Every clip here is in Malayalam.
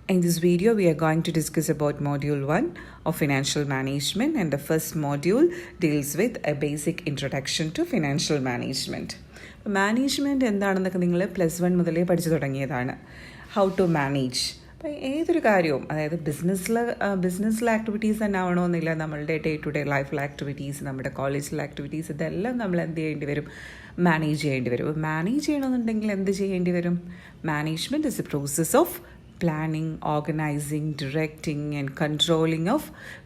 In this video, we are going to discuss about Module 1 of Financial Management, and the first module deals with a basic introduction to Financial Management. Management എന്താണെന്നൊക്കെ നിങ്ങൾ +1 മുതലേ പഠിച്ചു തുടങ്ങിയതാണ്. How to manage. അപ്പോൾ ഏതൊരു കാര്യവും, അതായത് ബിസിനസ്സിലെ ആക്ടിവിറ്റീസ് തന്നെ ആവണമെന്നില്ല, നമ്മളുടെ ഡേ ടു ഡേ ലൈഫിലെ ആക്ടിവിറ്റീസ്, നമ്മുടെ കോളേജിലെ ആക്ടിവിറ്റീസ്, ഇതെല്ലാം നമ്മൾ എന്ത് ചെയ്യേണ്ടി വരും? മാനേജ് ചെയ്യേണ്ടി വരും. മാനേജ് ചെയ്യണമെന്നുണ്ടെങ്കിൽ എന്ത് ചെയ്യേണ്ടി വരും? Management is A process of planning, organizing, directing and controlling of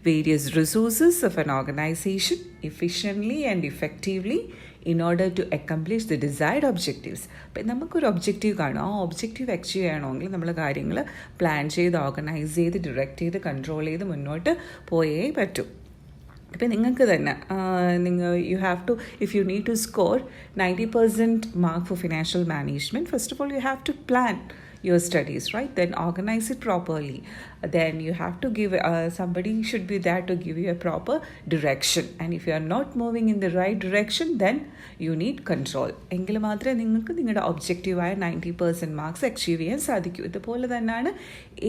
various resources of an organization efficiently and effectively in order to accomplish the desired objectives. അപ്പം നമുക്കൊരു ഒബ്ജക്റ്റീവ് കാണും, ആ ഒബ്ജക്റ്റീവ് അച്ചീവ് ചെയ്യണമെങ്കിൽ നമ്മൾ കാര്യങ്ങൾ പ്ലാൻ ചെയ്ത്, ഓർഗനൈസ് ചെയ്ത്, ഡയറക്റ്റ് ചെയ്ത്, കൺട്രോൾ ചെയ്ത് മുന്നോട്ട് പോയേ പറ്റൂ. ഇപ്പം നിങ്ങൾക്ക് തന്നെ you have to, if you need to score 90% mark for financial management, first of all you have to plan your studies, right? Then organize it properly. Then you have to give somebody should be there to give you a proper direction, and if you are not moving in the right direction, then you need control. എങ്കിൽ മാത്രമേ നിങ്ങൾക്ക് നിങ്ങളുടെ ഒബ്ജക്റ്റീവായ 90% മാർക്സ് അച്ചീവ് ചെയ്യാൻ സാധിക്കൂ. ഇതുപോലെ തന്നെയാണ്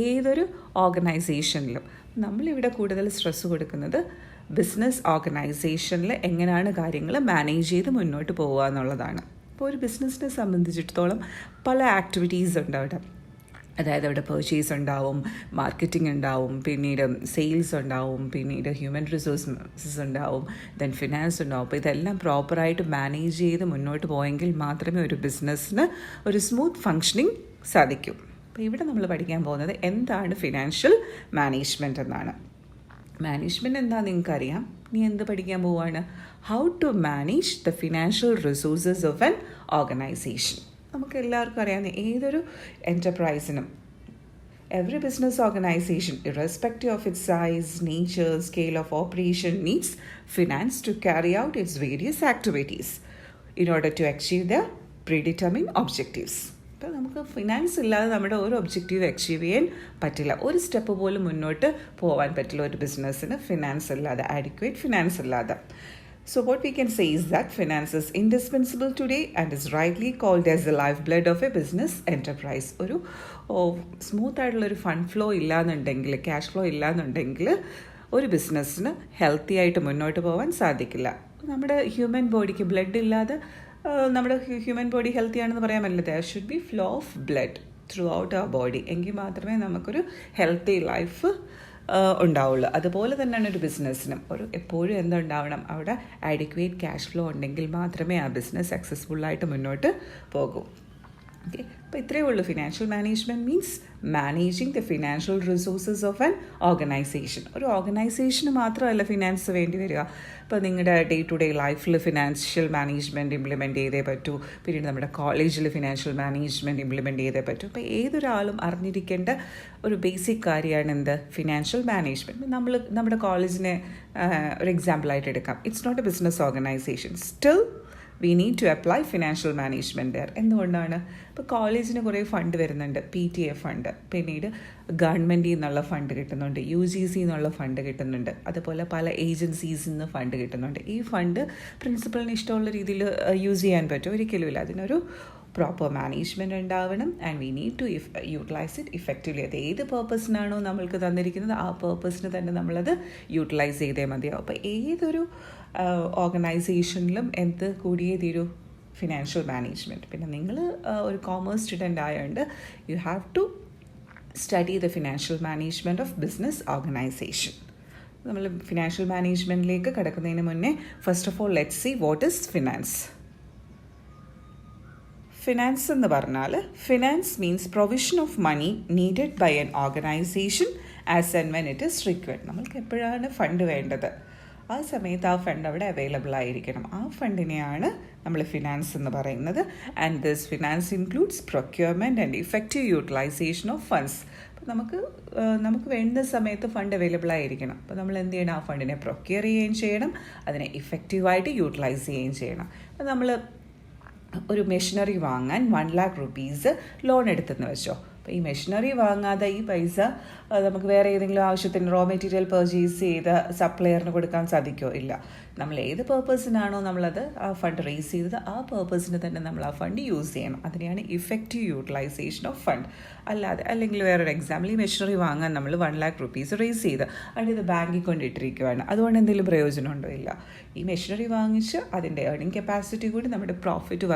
ഏതൊരു ഓർഗനൈസേഷനിലും. നമ്മളിവിടെ കൂടുതൽ സ്ട്രെസ് കൊടുക്കുന്നത് ബിസിനസ് ഓർഗനൈസേഷനിൽ എങ്ങനെയാണ് കാര്യങ്ങൾ മാനേജ് ചെയ്ത് മുന്നോട്ട് പോകുക എന്നുള്ളതാണ്. ഇപ്പോൾ ഒരു ബിസിനസ്സിനെ സംബന്ധിച്ചിടത്തോളം പല ആക്ടിവിറ്റീസ് ഉണ്ട് അവിടെ. അതായത് അവിടെ പർച്ചേസ് ഉണ്ടാവും, മാർക്കറ്റിംഗ് ഉണ്ടാവും, പിന്നീട് സെയിൽസ് ഉണ്ടാവും, പിന്നീട് ഹ്യൂമൻ റിസോഴ്സസ് ഉണ്ടാവും, ദെൻ ഫിനാൻസ് ഉണ്ടാവും. അപ്പോൾ ഇതെല്ലാം പ്രോപ്പറായിട്ട് മാനേജ് ചെയ്ത് മുന്നോട്ട് പോയെങ്കിൽ മാത്രമേ ഒരു ബിസിനസ്സിന് ഒരു സ്മൂത്ത് ഫങ്ഷനിങ് സാധിക്കൂ. അപ്പോൾ ഇവിടെ നമ്മൾ പഠിക്കാൻ പോകുന്നത് എന്താണ് ഫിനാൻഷ്യൽ മാനേജ്മെൻറ്റ് എന്നാണ്. മാനേജ്മെൻറ്റ് എന്താണെന്ന് നിങ്ങൾക്കറിയാം. നീ എന്ത് പഠിക്കാൻ പോവുകയാണ്? How to manage the financial resources of an organisation. നമുക്ക് എല്ലാവർക്കും അറിയാവുന്ന ഏതൊരു എൻ്റർപ്രൈസിനും, every business organization, irrespective of its size, nature, scale of operation, needs finance to carry out its various activities in order to achieve their predetermined objectives. അപ്പോൾ നമുക്ക് ഫിനാൻസ് ഇല്ലാതെ നമ്മുടെ ഒരു ഒബ്ജക്റ്റീവ് അച്ചീവ് ചെയ്യാൻ പറ്റില്ല. ഒരു സ്റ്റെപ്പ് പോലും മുന്നോട്ട് പോകാൻ പറ്റില്ല ഒരു ബിസിനസ്സിന് ഫിനാൻസ് ഇല്ലാതെ, ആഡിക്വേറ്റ് ഫിനാൻസ് ഇല്ലാതെ. So what we can say is that finance is indispensable today and is rightly called as the lifeblood of a business enterprise. ഒരു സ്മൂത്ത് ആയിട്ടുള്ളൊരു ഫണ്ട് ഫ്ലോ ഇല്ലാന്നുണ്ടെങ്കിൽ, ക്യാഷ് ഫ്ലോ ഇല്ലാന്നുണ്ടെങ്കിൽ ഒരു ബിസിനസ്സിന് ഹെൽത്തി ആയിട്ട് മുന്നോട്ട് പോകാൻ സാധിക്കില്ല. നമ്മുടെ ഹ്യൂമൻ ബോഡിക്ക് ബ്ലഡ് ഇല്ലാതെ നമ്മുടെ ഹ്യൂമൻ ബോഡി ഹെൽത്തി ആണെന്ന് പറയാൻ പറ്റില്ല. There should be flow of blood throughout our body. എങ്കിൽ മാത്രമേ നമുക്കൊരു ഹെൽത്തി ലൈഫ് ഉണ്ടാവുള്ളൂ. അതുപോലെ തന്നെയാണ് ഒരു ബിസിനസ്സിനും എപ്പോഴും എന്തുണ്ടാവണം? അവിടെ ആഡിക്വേറ്റ് ക്യാഷ് ഫ്ലോ ഉണ്ടെങ്കിൽ മാത്രമേ ആ ബിസിനസ് സക്സസ്ഫുള്ളായിട്ട് മുന്നോട്ട് പോകൂ. ഓക്കെ, അപ്പോൾ ഇത്രയേ ഉള്ളൂ. Financial management means managing the financial resources of an organisation. ഒരു ഓർഗനൈസേഷന് മാത്രമല്ല ഫിനാൻസ് വേണ്ടി വരിക. ഇപ്പോൾ നിങ്ങളുടെ ഡേ ടു ഡേ ലൈഫിൽ ഫിനാൻഷ്യൽ മാനേജ്മെൻറ്റ് ഇംപ്ലിമെൻറ്റ് ചെയ്തേ പറ്റൂ. പിന്നീട് നമ്മുടെ കോളേജിൽ ഫിനാൻഷ്യൽ മാനേജ്മെൻറ്റ് ഇംപ്ലിമെൻറ്റ് ചെയ്തേ പറ്റൂ. അപ്പോൾ ഏതൊരാളും അറിഞ്ഞിരിക്കേണ്ട ഒരു ബേസിക് കാര്യമാണ് എന്ത്? Financial management. നമ്മുടെ കോളേജിനെ ഒരു എക്സാമ്പിളായിട്ട് എടുക്കാം. It's not a business organisation, still we need to apply financial management there. എന്തുകൊണ്ടാണ്? ഇപ്പോൾ കോളേജിന് കുറേ ഫണ്ട് വരുന്നുണ്ട്, PTA ഫണ്ട്, പിന്നീട് ഗവൺമെൻറ്റിൽ നിന്നുള്ള ഫണ്ട് കിട്ടുന്നുണ്ട്, UGC എന്നുള്ള ഫണ്ട് കിട്ടുന്നുണ്ട്, അതുപോലെ പല ഏജൻസീസിൽ നിന്ന് ഫണ്ട് കിട്ടുന്നുണ്ട്. ഈ ഫണ്ട് പ്രിൻസിപ്പളിന് ഇഷ്ടമുള്ള രീതിയിൽ യൂസ് ചെയ്യാൻ പറ്റും? ഒരിക്കലുമില്ല. അതിനൊരു പ്രോപ്പർ മാനേജ്മെൻറ്റ് ഉണ്ടാവണം. And we need to utilise it effectively. അത് ഏത് പേർപ്പസിനാണോ നമ്മൾക്ക് തന്നിരിക്കുന്നത് ആ പേർപ്പസിന് തന്നെ നമ്മളത് യൂട്ടിലൈസ് ചെയ്തേ മതിയാവും. അപ്പോൾ ഏതൊരു ഓർഗനൈസേഷനിലും എന്ത് കൂടിയേ തീരൂ? Financial management. പിന്നെ നിങ്ങൾ ഒരു കോമേഴ്സ് സ്റ്റുഡൻ്റ് ആയതുകൊണ്ട് you have to study the financial management of business organisation. നമ്മൾ ഫിനാൻഷ്യൽ മാനേജ്മെൻറ്റിലേക്ക് കടക്കുന്നതിന് മുന്നേ first of all let's see what is finance. Finance എന്ന് പറഞ്ഞാൽ, finance means provision of money needed by an organisation as and when it is required. നമ്മൾക്ക് എപ്പോഴാണ് ഫണ്ട് വേണ്ടത് ആ സമയത്ത് ആ ഫണ്ട് അവിടെ അവൈലബിൾ ആയിരിക്കണം. ആ ഫണ്ടിനെയാണ് നമ്മൾ ഫിനാൻസ് എന്ന് പറയുന്നത്. And this finance includes procurement and effective utilisation of funds. അപ്പോൾ നമുക്ക് വേണ്ട സമയത്ത് ഫണ്ട് അവൈലബിൾ ആയിരിക്കണം. അപ്പോൾ നമ്മൾ എന്ത് ചെയ്യണം? ആ ഫണ്ടിനെ പ്രൊക്യൂർ ചെയ്യുകയും ചെയ്യണം, അതിനെ ഇഫക്റ്റീവായിട്ട് യൂട്ടിലൈസ് ചെയ്യുകയും ചെയ്യണം. അപ്പോൾ നമ്മൾ ഒരു മെഷീനറി വാങ്ങാൻ 1 lakh rupees ലോൺ എടുത്തെന്ന് വെച്ചോ. അപ്പോൾ ഈ മെഷീനറി വാങ്ങാതെ ഈ പൈസ നമുക്ക് വേറെ ഏതെങ്കിലും ആവശ്യത്തിന് റോ മെറ്റീരിയൽ പർച്ചേസ് ചെയ്ത് സപ്ലയറിന് കൊടുക്കാൻ സാധിക്കുമോ? ഇല്ല. നമ്മൾ ഏത് പേർപ്പസിനാണോ നമ്മളത് ആ ഫണ്ട് റേസ് ചെയ്തത് ആ പേർപ്പസിന് തന്നെ നമ്മൾ ആ ഫണ്ട് യൂസ് ചെയ്യണം. അതിനെയാണ് ഇഫക്റ്റീവ് യൂട്ടിലൈസേഷൻ ഓഫ് ഫണ്ട്. അല്ലാതെ അല്ലെങ്കിൽ വേറൊരു എക്സാമ്പിൾ, ഈ മെഷീനറി വാങ്ങാൻ നമ്മൾ 1 lakh rupees റേസ് ചെയ്ത് അതിന് ഇത് ബാങ്കിൽ കൊണ്ടിട്ടിരിക്കുകയാണ്. അതുകൊണ്ട് എന്തെങ്കിലും പ്രയോജനമുണ്ടോ? ഇല്ല. ഈ മെഷീനറി വാങ്ങിച്ച് അതിൻ്റെ ഏർണിംഗ് കപ്പാസിറ്റി കൂടി നമ്മുടെ പ്രോഫിറ്റ്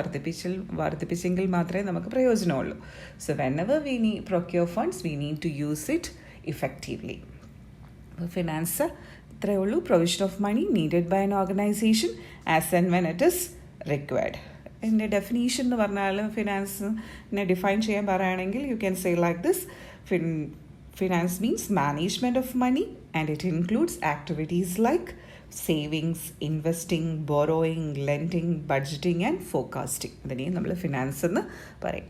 വർദ്ധിപ്പിച്ചെങ്കിൽ മാത്രമേ നമുക്ക് പ്രയോജനമുള്ളൂ. So whenever we need procure funds, we need to use it effectively. Finance ഇത്രയേ ഉള്ളൂ. Provision of money needed by an organisation as and when it is required. എൻ്റെ ഡെഫിനീഷൻ എന്ന് പറഞ്ഞാൽ ഫിനാൻസിനെ ഡിഫൈൻ ചെയ്യാൻ പറയുകയാണെങ്കിൽ you can say like this: finance means management of money and it includes activities like savings, investing, borrowing, lending, budgeting and forecasting. ഇതിനെയും നമ്മൾ ഫിനാൻസ് എന്ന് പറയും.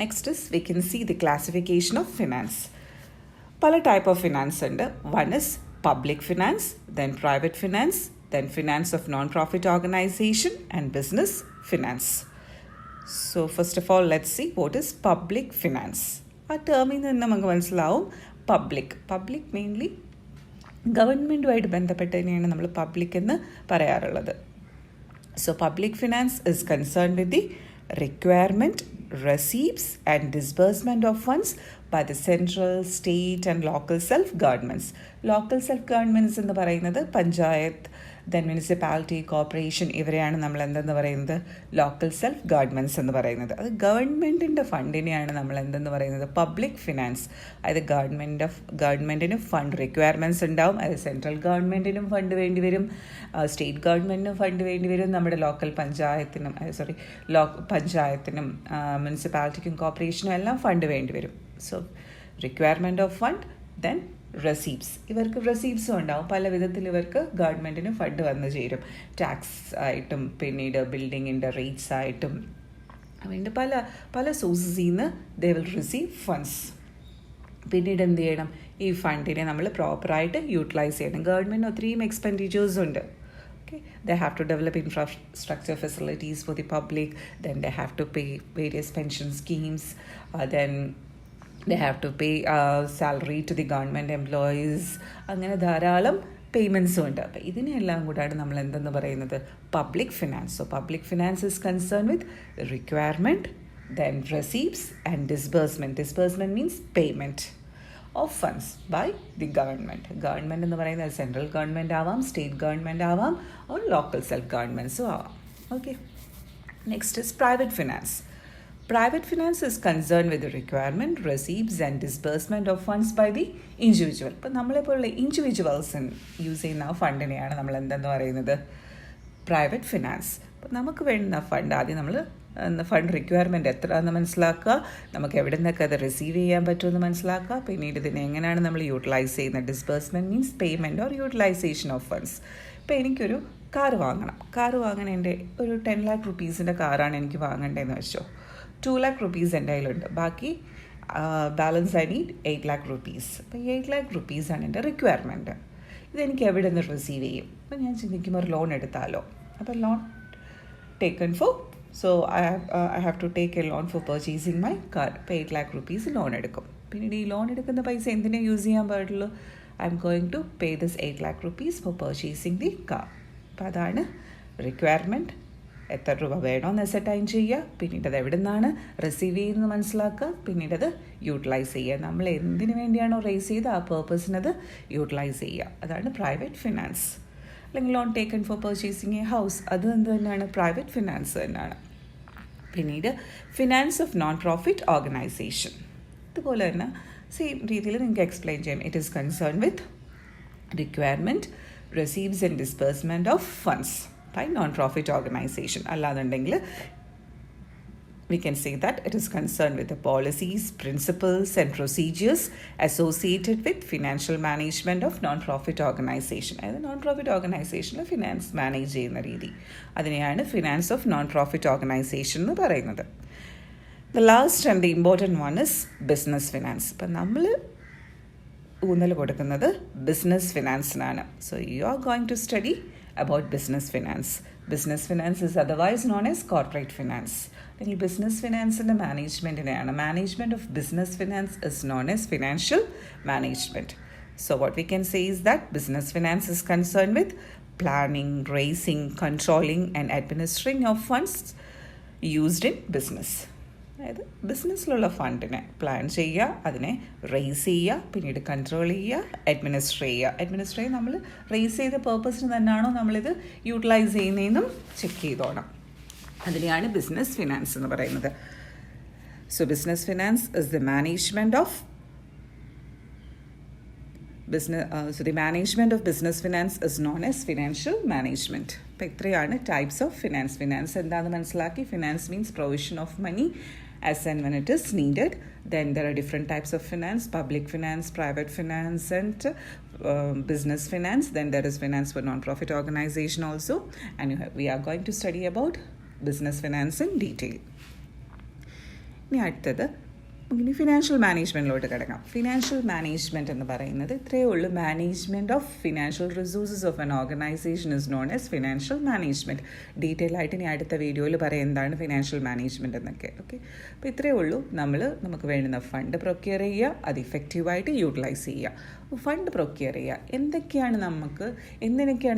Next is we can see the classification of finance. പല ടൈപ്പ് ഓഫ് ഫിനാൻസ് ഉണ്ട്. One is public finance, then private finance, then finance of non profit organisation and business finance. So first of all let's see what is public finance. ആ ടേമിൽ നിന്ന് നമുക്ക് മനസ്സിലാവും പബ്ലിക് മെയിൻലി ഗവൺമെൻറ്റുമായിട്ട് ബന്ധപ്പെട്ടതിനെയാണ് നമ്മൾ പബ്ലിക് എന്ന് പറയാറുള്ളത്. So public finance is concerned with the requirement, receipts and disbursement of funds by the central, state and local self-governments. Local self-governments എന്ന് പറയുന്നത് പഞ്ചായത്ത്, ദെൻ മുനിസിപ്പാലിറ്റി, കോർപ്പറേഷൻ, ഇവരെയാണ് നമ്മൾ എന്തെന്ന് പറയുന്നത് ലോക്കൽ സെൽഫ് ഗവൺമെൻറ്റ്സ് എന്ന് പറയുന്നത്. അത് ഗവൺമെൻറ്റിൻ്റെ ഫണ്ടിനെയാണ് നമ്മൾ എന്തെന്ന് പറയുന്നത് പബ്ലിക് ഫിനാൻസ്. അതായത് ഗവൺമെൻറ്റിന് ഫണ്ട് റിക്വയർമെൻറ്റ്സ് ഉണ്ടാവും. അത് സെൻട്രൽ ഗവൺമെൻറ്റിനും ഫണ്ട് വേണ്ടി വരും, സ്റ്റേറ്റ് ഗവൺമെൻറ്റിനും ഫണ്ട് വേണ്ടി വരും, നമ്മുടെ ലോക്കൽ പഞ്ചായത്തിനും പഞ്ചായത്തിനും മുനിസിപ്പാലിറ്റിക്കും കോർപ്പറേഷനും എല്ലാം ഫണ്ട് വേണ്ടി വരും. So requirement of fund, then receipts. ഇവർക്ക് റെസീപ്റ്റ്സും ഉണ്ടാവും. പല വിധത്തിൽ ഇവർക്ക് ഗവൺമെൻറ്റിന് ഫണ്ട് വന്നു ചേരും. ടാക്സ് ആയിട്ടും പിന്നീട് ബിൽഡിങ്ങിൻ്റെ റേറ്റ്സ് ആയിട്ടും അതിൻ്റെ പല സോഴ്സസിൽ നിന്ന് ദേ വിൽ റിസീവ് ഫണ്ട്സ്. പിന്നീട് എന്ത് ചെയ്യണം? ഈ ഫണ്ടിനെ നമ്മൾ പ്രോപ്പറായിട്ട് യൂട്ടിലൈസ് ചെയ്യണം. ഗവൺമെൻറ്റിന് ഒത്തിരിയും എക്സ്പെൻഡിച്ചേഴ്സ് ഉണ്ട്. They have to develop infrastructure facilities for the public, then they have to pay various pension schemes, then they have to pay salary to the government employees. അങ്ങനെ ധാരാളം പേയ്മെൻറ്റ്സും ഉണ്ട്. അപ്പോൾ ഇതിനെല്ലാം കൂടാണ് നമ്മൾ എന്തെന്ന് പറയുന്നത് public finance. So public finance is concern with requirement, then receipts and disbursement. Disbursement means payment of funds by the government. Government എന്ന് പറയുന്നത് സെൻട്രൽ ഗവൺമെൻറ് ആവാം, സ്റ്റേറ്റ് ഗവൺമെൻറ് ആവാം, ഓർ ലോക്കൽ സെൽഫ് ഗവൺമെൻറ്റ്സും ആവാം. Okay. Next is private finance. Private finance is concerned with the requirement, receipts and disbursement of funds by the individual. ഇപ്പോൾ നമ്മളെപ്പോലുള്ള ഇൻഡിവിജ്വൽസ് യൂസ് ചെയ്യുന്ന ആ ഫണ്ടിനെയാണ് നമ്മൾ എന്തെന്ന് പറയുന്നത് പ്രൈവറ്റ് ഫിനാൻസ്. അപ്പോൾ നമുക്ക് വേണ്ടുന്ന ഫണ്ട് ആദ്യം നമ്മൾ ഫണ്ട് റിക്വയർമെൻറ്റ് എത്ര എന്ന് മനസ്സിലാക്കുക, നമുക്ക് എവിടെ നിന്നൊക്കെ അത് റിസീവ് ചെയ്യാൻ പറ്റുമെന്ന് മനസ്സിലാക്കുക, പിന്നീട് ഇതിനെ എങ്ങനെയാണ് നമ്മൾ യൂട്ടിലൈസ് ചെയ്യുന്നത്. Disbursement means payment or utilisation of funds. ഇപ്പോൾ എനിക്കൊരു കാറ് വാങ്ങണം. എൻ്റെ ഒരു 10 lakh rupees കാറാണ് എനിക്ക് വാങ്ങേണ്ടതെന്ന് വെച്ചോ. 2 lakh rupees എൻ്റെ കയ്യിലുണ്ട്. ബാക്കി balance I need 8 lakh rupees. അപ്പോൾ 8 lakh rupees ആണ് എൻ്റെ റിക്വയർമെൻറ്റ്. ഇതെനിക്ക് എവിടെ നിന്ന് റിസീവ് ചെയ്യും? അപ്പോൾ ഞാൻ ചിന്തിക്കുമ്പോൾ ഒരു ലോൺ എടുത്താലോ. അപ്പോൾ loan taken for, so I have to take a loan for purchasing my car. ഇപ്പോൾ 8 lakh rupees ലോൺ എടുക്കും. പിന്നീട് ഈ ലോൺ എടുക്കുന്ന പൈസ എന്തിനാ യൂസ് ചെയ്യാൻ പാടുള്ളൂ? I am going to pay this 8 lakh rupees for purchasing the car. അപ്പോൾ അതാണ് റിക്വയർമെൻറ്റ്. എത്ര രൂപ വേണമെന്ന് അസൈൻ ചെയ്യുക, പിന്നീട് അത് എവിടെ നിന്നാണ് റിസീവ് ചെയ്യുന്നത് മനസ്സിലാക്കുക, പിന്നീട് അത് യൂട്ടിലൈസ് ചെയ്യുക. നമ്മൾ എന്തിനു വേണ്ടിയാണോ റേസ് ചെയ്ത് ആ പേർപ്പസിനത് യൂട്ടിലൈസ് ചെയ്യുക. അതാണ് പ്രൈവറ്റ് ഫിനാൻസ്. അല്ലെങ്കിൽ loan taken for purchasing a house, അത് എന്ത് തന്നെയാണ് പ്രൈവറ്റ് ഫിനാൻസ് തന്നെയാണ്. പിന്നീട് finance of non profit organisation. ഇതുപോലെ തന്നെ സെയിം രീതിയിൽ നിങ്ങൾക്ക് എക്സ്പ്ലെയിൻ ചെയ്യാം. It is concern with requirement, receives and disbursement of funds by non-profit organization. അല്ലാന്നുണ്ടെങ്കിൽ we can say that it is concerned with the policies, principles and procedures associated with financial management of non-profit organization. അതായത് non-profit organizationൽ ഫിനാൻസ് മാനേജ് ചെയ്യുന്ന രീതി, അതിനെയാണ് ഫിനാൻസ് ഓഫ് non-profit organization എന്ന് പറയുന്നത്. The last and the important one is business finance. ഇപ്പം നമ്മൾ ഊന്നൽ കൊടുക്കുന്നത് ബിസിനസ് ഫിനാൻസിനാണ്. So you are going to study about business finance. Business finance is otherwise known as corporate finance. അല്ലെങ്കിൽ ബിസിനസ് ഫിനാൻസിൻ്റെ മാനേജ്മെൻറ്റിനെയാണ് management of business finance is known as financial management. So what we can say is that business finance is concerned with planning, raising, controlling and administering of funds used in business. അതായത് ബിസിനസ്സിലുള്ള ഫണ്ടിനെ പ്ലാൻ ചെയ്യുക, അതിനെ റേസ് ചെയ്യുക, പിന്നീട് കൺട്രോൾ ചെയ്യുക, അഡ്മിനിസ്റ്റർ ചെയ്യുക. നമ്മൾ റേസ് ചെയ്ത പേർപ്പസിന് തന്നെയാണോ നമ്മളിത് യൂട്ടിലൈസ് ചെയ്യുന്നതെന്നും ചെക്ക് ചെയ്തോണം. അതിനെയാണ് ബിസിനസ് ഫിനാൻസ് എന്ന് പറയുന്നത്. So business finance is the management of the management of business finance is known as financial management. അപ്പോൾ ഇത്രയാണ് ടൈപ്സ് ഓഫ് ഫിനാൻസ്. ഫിനാൻസ് എന്താണെന്ന് മനസ്സിലാക്കി. Finance means provision of money as and when it is needed. Then there are different types of finance: public finance, private finance and business finance. Then there is finance for non-profit organization also, and we are going to study about business finance in detail. ഇനി അടുത്തത് ഇനി ഫിനാൻഷ്യൽ മാനേജ്മെൻറ്റിലോട്ട് കിടക്കാം. ഫിനാൻഷ്യൽ മാനേജ്മെൻറ്റ് എന്ന് പറയുന്നത് ഇത്രയേ ഉള്ളൂ. Management of financial resources of an organisation is known as financial management. Detail ആയിട്ട് ഇനി അടുത്ത വീഡിയോയിൽ പറയാം എന്താണ് ഫിനാൻഷ്യൽ മാനേജ്മെൻറ്റ് എന്നൊക്കെ. ഓക്കെ, അപ്പോൾ ഇത്രയേ ഉള്ളൂ. നമുക്ക് വേണ്ടുന്ന ഫണ്ട് പ്രൊക്യൂർ ചെയ്യുക, അത് ഇഫക്റ്റീവായിട്ട് യൂട്ടിലൈസ് ചെയ്യുക. ഫണ്ട് പ്രൊക്യൂർ ചെയ്യുക. എന്തിനൊക്കെയാണ്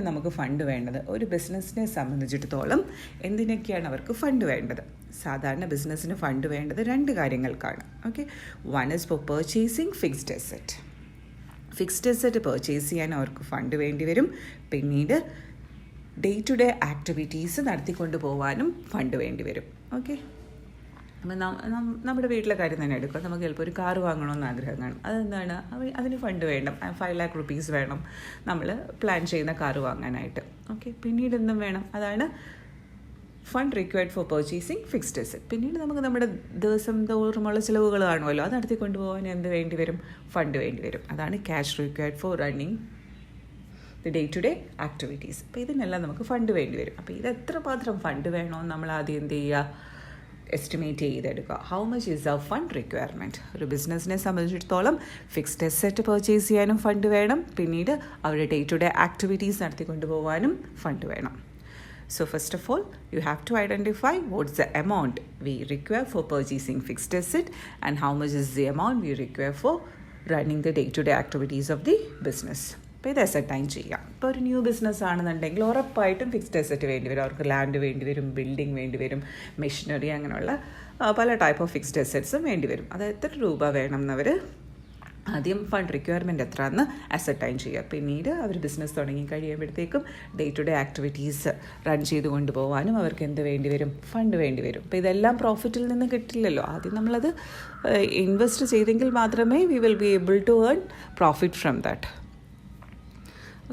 നമുക്ക് ഫണ്ട് വേണ്ടത്? ഒരു ബിസിനസ്സിനെ സംബന്ധിച്ചിടത്തോളം എന്തിനൊക്കെയാണ് അവർക്ക് ഫണ്ട് വേണ്ടത്? സാധാരണ ബിസിനസ്സിന് ഫണ്ട് വേണ്ടത് 2 കാര്യങ്ങൾക്കാണ്. Okay, one is for purchasing fixed asset. Fixed asset purchase ചെയ്യാൻ അവർക്ക് ഫണ്ട് വേണ്ടി വരും. പിന്നീട് ഡേ ടു ഡേ ആക്ടിവിറ്റീസ് നടത്തിക്കൊണ്ട് പോകാനും ഫണ്ട് വേണ്ടി വരും. ഓക്കെ, അപ്പം നമ്മുടെ വീട്ടിലെ കാര്യം തന്നെ എടുക്കുക. നമുക്ക് ചിലപ്പോൾ ഒരു കാറ് വാങ്ങണമെന്ന് ആഗ്രഹം കാണും. അതെന്താണ്? അതിന് ഫണ്ട് വേണം. 5 lakh rupees വേണം നമ്മൾ പ്ലാൻ ചെയ്യുന്ന കാറ് വാങ്ങാനായിട്ട്. ഓക്കെ, പിന്നീട് എന്തും വേണം. അതാണ് fund required for purchasing fixed asset. പിന്നീട് നമുക്ക് നമ്മുടെ ദിവസം തോറുമുള്ള ചിലവുകൾ കാണുമല്ലോ, അത് നടത്തിക്കൊണ്ട് പോകാൻ എന്ത് വേണ്ടി വരും? ഫണ്ട് വേണ്ടി വരും. അതാണ് cash required for running the day to day activities. അപ്പോൾ ഇതിനെല്ലാം നമുക്ക് ഫണ്ട് വേണ്ടി വരും. അപ്പോൾ ഇത് എത്രമാത്രം ഫണ്ട് വേണമെന്ന് നമ്മൾ ആദ്യം എന്ത് ചെയ്യുക? എസ്റ്റിമേറ്റ് ചെയ്തെടുക്കുക. How much is our fund requirement? ഒരു ബിസിനസ്സിനെ സംബന്ധിച്ചിടത്തോളം ഫിക്സ്ഡ് അസെറ്റ് പർച്ചേസ് ചെയ്യാനും ഫണ്ട് വേണം. പിന്നീട് അവരുടെ ഡേ ടു ഡേ ആക്ടിവിറ്റീസ് നടത്തിക്കൊണ്ട് പോകാനും ഫണ്ട് വേണം. So first of all, you have to identify what's the amount we require for purchasing fixed asset and how much is the amount we require for running the day-to-day activities of the business. അപ്പോൾ ഇത് അസൈൻ ചെയ്യാം. ഇപ്പോൾ ഒരു ന്യൂ ബിസിനസ് ആണെന്നുണ്ടെങ്കിൽ ഉറപ്പായിട്ടും ഫിക്സ്ഡ് അസെറ്റ് വേണ്ടി വരും. അവർക്ക് ലാൻഡ് വേണ്ടി വരും, ബിൽഡിംഗ് വേണ്ടി വരും, മെഷീനറി, അങ്ങനെയുള്ള പല ടൈപ്പ് ഓഫ് ഫിക്സ്ഡ് അസെറ്റ്സും വേണ്ടി വരും. അത് എത്ര രൂപ വേണം എന്നവർ ആദ്യം ഫണ്ട് റിക്വയർമെൻറ്റ് എത്രയെന്ന് അസർട്ടൈൻ ചെയ്യുക. പിന്നീട് അവർ ബിസിനസ് തുടങ്ങി കഴിയുമ്പോഴത്തേക്കും day to day activities run ചെയ്ത് കൊണ്ടുപോകാനും അവർക്ക് എന്ത് വേണ്ടി വരും? ഫണ്ട് വേണ്ടി വരും. അപ്പോൾ ഇതെല്ലാം പ്രോഫിറ്റിൽ നിന്ന് കിട്ടില്ലല്ലോ. ആദ്യം നമ്മളത് ഇൻവെസ്റ്റ് ചെയ്തെങ്കിൽ മാത്രമേ we will be able to earn profit from that.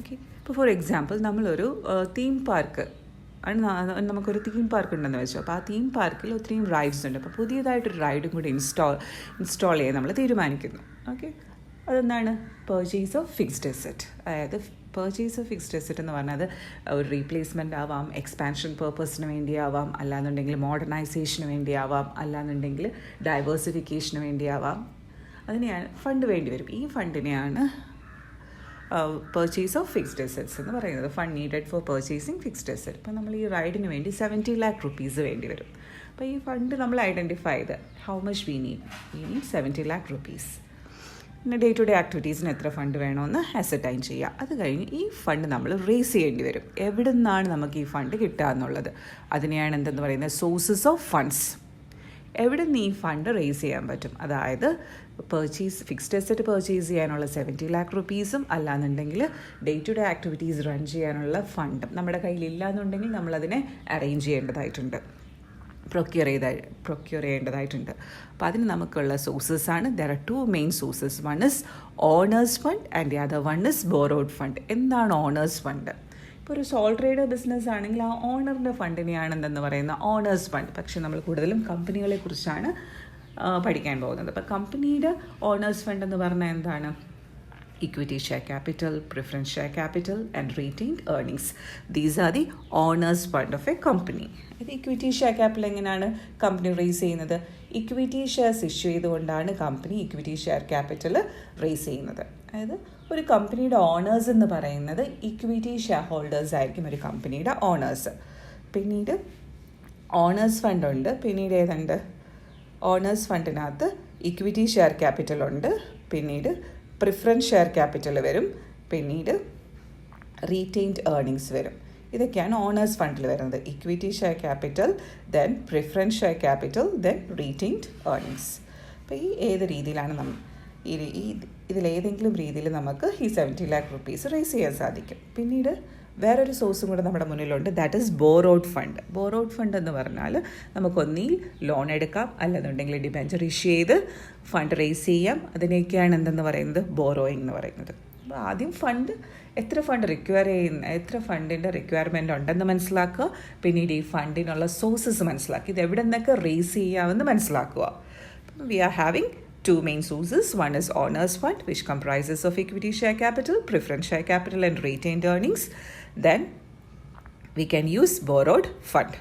Okay, ഇപ്പോൾ ഫോർ എക്സാമ്പിൾ നമ്മളൊരു തീം പാർക്ക് നമുക്കൊരു തീം പാർക്ക് ഉണ്ടെന്ന് വെച്ചു. അപ്പോൾ ആ തീം പാർക്കിൽ ഒത്തിരിയും റൈഡ്സ് ഉണ്ട്. അപ്പോൾ പുതിയതായിട്ടൊരു റൈഡും കൂടി ഇൻസ്റ്റാൾ ചെയ്യാൻ നമ്മൾ തീരുമാനിക്കുന്നു. ഓക്കെ, അതെന്താണ്? Purchase of fixed asset. അതായത് പർച്ചേസ് ഓഫ് ഫിക്സ്ഡ് അസെറ്റ് എന്ന് പറഞ്ഞാൽ അത് ഒരു റീപ്ലേസ്മെൻ്റ് ആവാം, എക്സ്പാൻഷൻ പർപ്പസിന് വേണ്ടിയാവാം, അല്ലാന്നുണ്ടെങ്കിൽ മോഡേണൈസേഷന് വേണ്ടിയാവാം, അല്ലാന്നുണ്ടെങ്കിൽ ഡൈവേഴ്സിഫിക്കേഷന് വേണ്ടിയാവാം. അതിനെയാണ് ഫണ്ട് വേണ്ടി വരും. ഈ ഫണ്ടിനെയാണ് പർച്ചേസ് ഓഫ് ഫിക്സ്ഡ് അസെറ്റ്സ് എന്ന് പറയുന്നത്. Fund needed for purchasing fixed asset. ഇപ്പോൾ നമ്മൾ ഈ റൈഡിന് വേണ്ടി 70 lakh rupees വേണ്ടി വരും. അപ്പോൾ ഈ ഫണ്ട് നമ്മൾ ഐഡൻറ്റിഫൈ ചെയ്ത് how much we need 70 lakh rupees. പിന്നെ ഡേ ടു ഡേ ആക്ടിവിറ്റീസിന് എത്ര ഫണ്ട് വേണമെന്ന് അസർട്ടൈൻ ചെയ്യുക. അത് കഴിഞ്ഞ് ഈ ഫണ്ട് നമ്മൾ റേസ് ചെയ്യേണ്ടി വരും. എവിടെ നിന്നാണ് നമുക്ക് ഈ ഫണ്ട് കിട്ടുക എന്നുള്ളത്, അതിനെയാണ് എന്തെന്ന് പറയുന്നത്? Sources of funds. എവിടെ നിന്ന് ഈ ഫണ്ട് റേസ് ചെയ്യാൻ പറ്റും? അതായത് ഫിക്സ്ഡ് അസെറ്റ് പർച്ചേസ് ചെയ്യാനുള്ള 70 lakh rupees അല്ലാന്നുണ്ടെങ്കിൽ day to day activities run ചെയ്യാനുള്ള ഫണ്ടും നമ്മുടെ കയ്യിലില്ല എന്നുണ്ടെങ്കിൽ നമ്മളതിനെ അറേഞ്ച് ചെയ്യേണ്ടതായിട്ടുണ്ട്, പ്രൊക്യൂർ ചെയ്യേണ്ടതായിട്ടുണ്ട്. അപ്പോൾ അതിന് നമുക്കുള്ള സോഴ്സസാണ്. There are 2 main sources. One is owners fund and the other one is borrowed fund. എന്താണ് ഓണേഴ്സ് ഫണ്ട്? ഇപ്പോൾ ഒരു സോൾ ട്രേഡർ ബിസിനസ് ആണെങ്കിൽ ആ ഓണറിൻ്റെ ഫണ്ടിനെയാണ് എന്തെന്ന് പറയുന്ന ഓണേഴ്സ് ഫണ്ട്. പക്ഷേ നമ്മൾ കൂടുതലും കമ്പനികളെ കുറിച്ചാണ് പഠിക്കാൻ പോകുന്നത്. അപ്പോൾ കമ്പനിയുടെ ഓണേഴ്സ് ഫണ്ട് എന്ന് പറഞ്ഞാൽ എന്താണ്? equity share capital, preference share capital and retained earnings. These are the owners fund of a company. Equity share capital എങ്ങനെയാണ് കമ്പനി റേസ് ചെയ്യുന്നത്? ഇക്വിറ്റി ഷെയർസ് ഇഷ്യൂ ചെയ്തുകൊണ്ടാണ് company equity share capital raise ചെയ്യുന്നത്. അതായത് ഒരു കമ്പനിയുടെ ഓണേഴ്സ് എന്ന് പറയുന്നത് ഇക്വിറ്റി ഷെയർ ഹോൾഡേഴ്സ് ആയിരിക്കും ഒരു കമ്പനിയുടെ ഓണേഴ്സ്. പിന്നീട് ഓണേഴ്സ് ഫണ്ട് ഉണ്ട്. പിന്നീട് ഏതുണ്ട്? ഓണേഴ്സ് ഫണ്ടിനകത്ത് ഇക്വിറ്റി ഷെയർ ക്യാപിറ്റൽ ഉണ്ട്. പിന്നീട് പ്രിഫറൻസ് ഷെയർ ക്യാപിറ്റൽ വരും. പിന്നീട് റീറ്റെയിൻഡ് ഏർണിങ്സ് വരും. ഇതൊക്കെയാണ് ഓണേഴ്സ് ഫണ്ടിൽ വരുന്നത്. Equity share capital, then preference share capital, then retained earnings. അപ്പോൾ ഈ ഏത് രീതിയിലാണ് ഇതിലേതെങ്കിലും രീതിയിൽ നമുക്ക് ഈ 70 lakh rupees റേസ് ചെയ്യാൻ സാധിക്കും. പിന്നീട് വേറൊരു സോഴ്സും കൂടെ നമ്മുടെ മുന്നിലുണ്ട്. That is borrowed fund. Borrowed fund എന്ന് പറഞ്ഞാൽ നമുക്കൊന്നിൽ ലോൺ എടുക്കാം, അല്ലെന്നുണ്ടെങ്കിൽ ഡിബെഞ്ചർ ഇഷ്യൂ ചെയ്ത് ഫണ്ട് റേസ് ചെയ്യാം. അതിനൊക്കെയാണ് എന്തെന്ന് പറയുന്നത്? ബോറോയിങ് എന്ന് പറയുന്നത്. അപ്പോൾ ആദ്യം എത്ര ഫണ്ട് എത്ര ഫണ്ടിൻ്റെ റിക്വയർമെൻറ്റ് ഉണ്ടെന്ന് മനസ്സിലാക്കുക. പിന്നീട് ഈ ഫണ്ടിനുള്ള സോഴ്സസ് മനസ്സിലാക്കുക. ഇത് എവിടെ നിന്നൊക്കെ റേസ് ചെയ്യാമെന്ന് മനസ്സിലാക്കുക. We are having two main sources. One is owners fund, which comprises of equity share capital, preference share capital and retained earnings. Then we can use borrowed fund.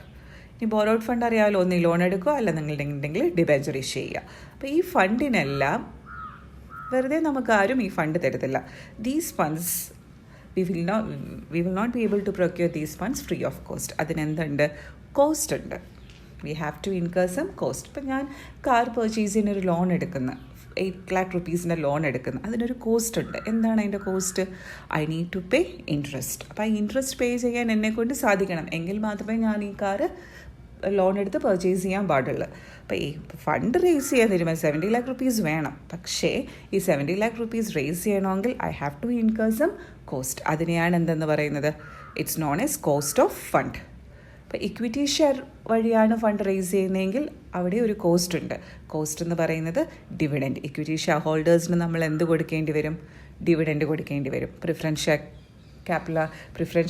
ഈ ബോറോഡ് ഫണ്ട് അറിയാമല്ലോ, ഒന്ന് ലോൺ എടുക്കുക, അല്ല നിങ്ങളുണ്ടെങ്കിൽ ഡിബെഞ്ചർ ഇഷ്യൂ ചെയ്യുക. അപ്പോൾ ഈ ഫണ്ടിനെല്ലാം വെറുതെ നമുക്ക് ആരും ഈ ഫണ്ട് തരത്തില്ല. These funds we will not be able to procure these funds free of cost. അതിനെന്തുണ്ട്? കോസ്റ്റ് ഉണ്ട്. We have to incur some cost. ഇപ്പം ഞാൻ കാർ പർച്ചേസിനൊരു ലോൺ എടുക്കുന്ന 8 lakh rupees ലോൺ എടുക്കുന്ന അതിനൊരു കോസ്റ്റ് ഉണ്ട്. എന്താണ് അതിൻ്റെ cost? I need to pay interest. അപ്പോൾ ആ ഇൻട്രസ്റ്റ് പേ ചെയ്യാൻ എന്നെക്കൊണ്ട് സാധിക്കണം, എങ്കിൽ മാത്രമേ ഞാൻ ഈ കാറ് ലോൺ എടുത്ത് പർച്ചേസ് ചെയ്യാൻ പാടുള്ളൂ. അപ്പോൾ ഈ ഫണ്ട് റേസ് ചെയ്യാൻ തരുമ്പോൾ 70 lakh rupees വേണം. പക്ഷേ ഈ 70 lakh rupees റേസ് ചെയ്യണമെങ്കിൽ I have to incur some cost. അതിനെയാണ് എന്തെന്ന് പറയുന്നത്? It's known as cost of fund. ഇപ്പോൾ ഇക്വിറ്റി ഷെയർ വഴിയാണ് ഫണ്ട് റേസ് ചെയ്യുന്നതെങ്കിൽ അവിടെ ഒരു കോസ്റ്റ് ഉണ്ട്. കോസ്റ്റ് എന്ന് പറയുന്നത് ഡിവിഡൻഡ്. ഇക്വിറ്റി ഷെയർ ഹോൾഡേഴ്സിന് നമ്മൾ എന്ത് കൊടുക്കേണ്ടി വരും? ഡിവിഡൻഡ് കൊടുക്കേണ്ടി വരും. പ്രിഫറൻസ്